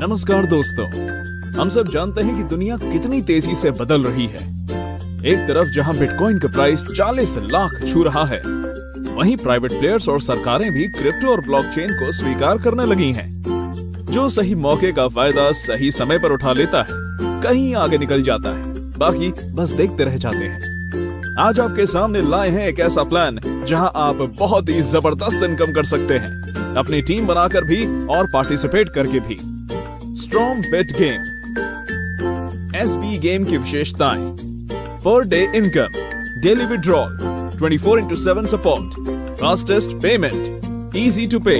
नमस्कार दोस्तों, हम सब जानते हैं कि दुनिया कितनी तेजी से बदल रही है। एक तरफ जहां बिटकॉइन का प्राइस 40 लाख छू रहा है, वहीं प्राइवेट प्लेयर्स और सरकारें भी क्रिप्टो और ब्लॉकचेन को स्वीकार करने लगी हैं। जो सही मौके का फायदा सही समय पर उठा लेता है, कहीं आगे निकल जाता है, बाकी बस देखते रह जाते हैं। आज आपके सामने लाए हैं एक ऐसा प्लान जहां आप बहुत ही जबरदस्त इनकम कर सकते हैं, अपनी टीम बनाकर भी और पार्टिसिपेट करके भी। Strong bet game. SB game की विशेषताएं: per day income, daily withdrawal, 24/7 support, fastest payment, easy to pay,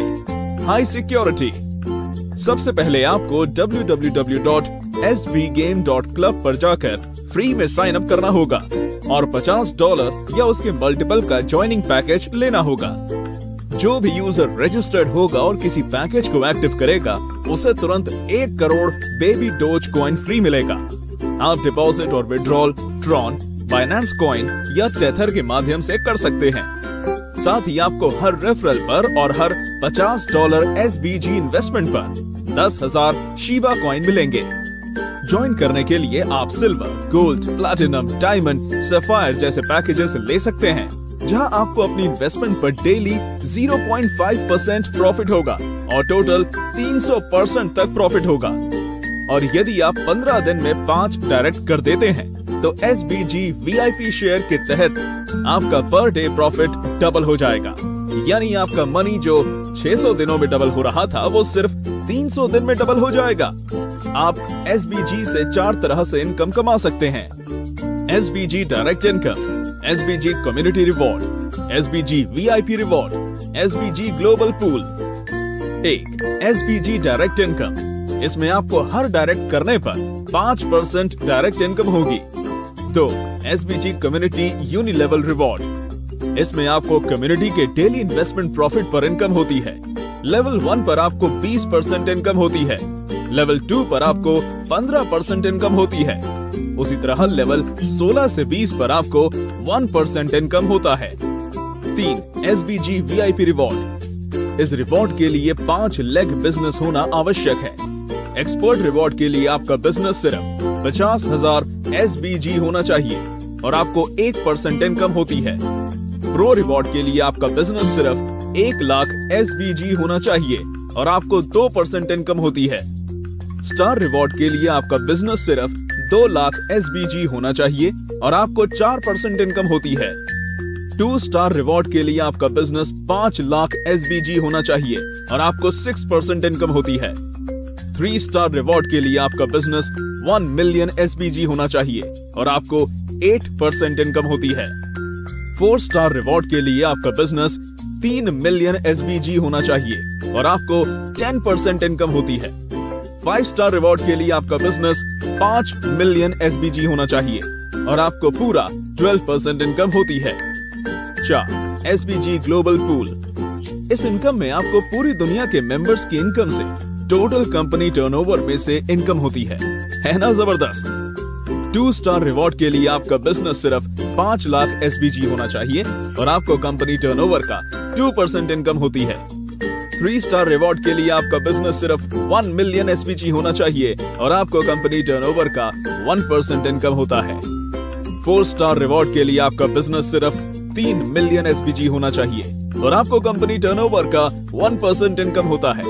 high security. सबसे पहले आपको www.sbgame.club पर जाकर फ्री में साइन अप करना होगा और $50 या उसके मल्टीपल का ज्वाइनिंग पैकेज लेना होगा। जो भी यूजर रजिस्टर्ड होगा और किसी पैकेज को एक्टिव करेगा, उसे तुरंत 1 crore baby dose coin free मिलेगा। आप डिपॉजिट और विड्रॉल ट्रॉन, बाइनेंस कॉइन या टेथर के माध्यम से कर सकते हैं। साथ ही आपको हर रेफरल पर और हर $50 SBG इन्वेस्टमेंट पर 10,000 शीबा कॉइन मिलेंगे। ज्वाइन करने के लिए आप silver, gold, platinum, diamond, sapphire जैसे पैकेजेस ले सकते हैं, जहां आपको अपनी इन्वेस्टमेंट पर डेली 0.5% प्रॉफिट होगा और टोटल 300% तक प्रॉफिट होगा। और यदि आप 15 दिन में 5 डायरेक्ट कर देते हैं, तो SBG VIP शेयर के तहत आपका पर डे प्रॉफिट डबल हो जाएगा। यानी आपका मनी जो 600 दिनों में डबल हो रहा था, वो सिर्फ 300 दिन में डबल हो जाएगा। आप SBG से 4 तरह से इनकम कमा सकते हैं: SBG direct income, SBG community reward, SBG VIP reward, SBG global pool. 1. SBG direct income. इसमें आपको हर डायरेक्ट करने पर 5% डायरेक्ट इनकम होगी। 2. SBG community unilevel reward. इसमें आपको कम्युनिटी के डेली इन्वेस्टमेंट प्रॉफिट पर इनकम होती है। लेवल 1 पर आपको 20% इनकम होती है। लेवल 2 पर आपको 15% इनकम होती है। उसी तरह लेवल 16 से 20 पर आपको 1% इनकम होता है। 3. SBG VIP reward. इस रिवॉर्ड के लिए 5 लेग बिजनेस होना आवश्यक है। एक्सपर्ट रिवॉर्ड के लिए आपका बिजनेस सिर्फ 50,000 SBG होना चाहिए और आपको 1% इनकम होती है। प्रो रिवॉर्ड के लिए आपका बिजनेस सिर्फ 1 लाख SBG होना चाहिए और आपको 2% इनकम होती है। स्टार रिवॉर्ड के लिए आपका बिजनेस सिर्फ 2 लाख SBG होना चाहिए और आपको 4% इनकम होती है। 2 स्टार रिवॉर्ड के लिए आपका बिजनेस 5 लाख SBG होना चाहिए और आपको 6% इनकम होती है। 3 स्टार रिवॉर्ड के लिए आपका बिजनेस 1 मिलियन SBG होना चाहिए और आपको 8% इनकम होती है। 4 स्टार रिवॉर्ड के लिए आपका बिजनेस 3 मिलियन SBG होना चाहिए और आपको 10% इनकम होती है। 5 स्टार रिवॉर्ड के लिए आपका बिजनेस 5 मिलियन SBG होना चाहिए और आपको पूरा 12% इनकम होती है। 4. SBG global pool. इस इनकम में आपको पूरी दुनिया के मेंबर्स की इनकम से टोटल कंपनी टर्नओवर में से इनकम होती है ना जबरदस्त। 2 स्टार रिवॉर्ड के लिए आपका बिजनेस सिर्फ 5 लाख SBG होना चाहिए और आपको कंपनी टर्नओवर का 2% इनकम होती है। 3 स्टार रिवॉर्ड के लिए आपका बिजनेस सिर्फ 1 मिलियन SBG होना चाहिए और आपको कंपनी टर्नओवर का 1% इनकम होता है। 4 स्टार रिवॉर्ड के लिए आपका बिजनेस सिर्फ 3 मिलियन SBG होना चाहिए और आपको कंपनी टर्नओवर का 1% इनकम होता है।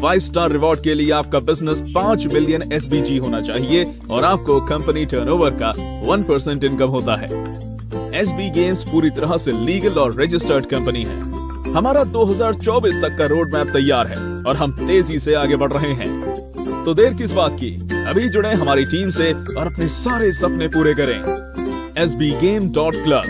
5 स्टार रिवॉर्ड के लिए आपका बिजनेस 5 मिलियन SBG होना चाहिए और आपको कंपनी टर्नओवर का 1% इनकम होता है। SB गेम्स पूरी तरह से लीगल और रजिस्टर्ड कंपनी है। हमारा 2024 तक का रोड मैप तैयार है और हम तेजी से आगे बढ़ रहे हैं। तो देर किस बात की, अभी जुड़े हमारी टीम से और अपने सारे सपने पूरे करें। SBGame.club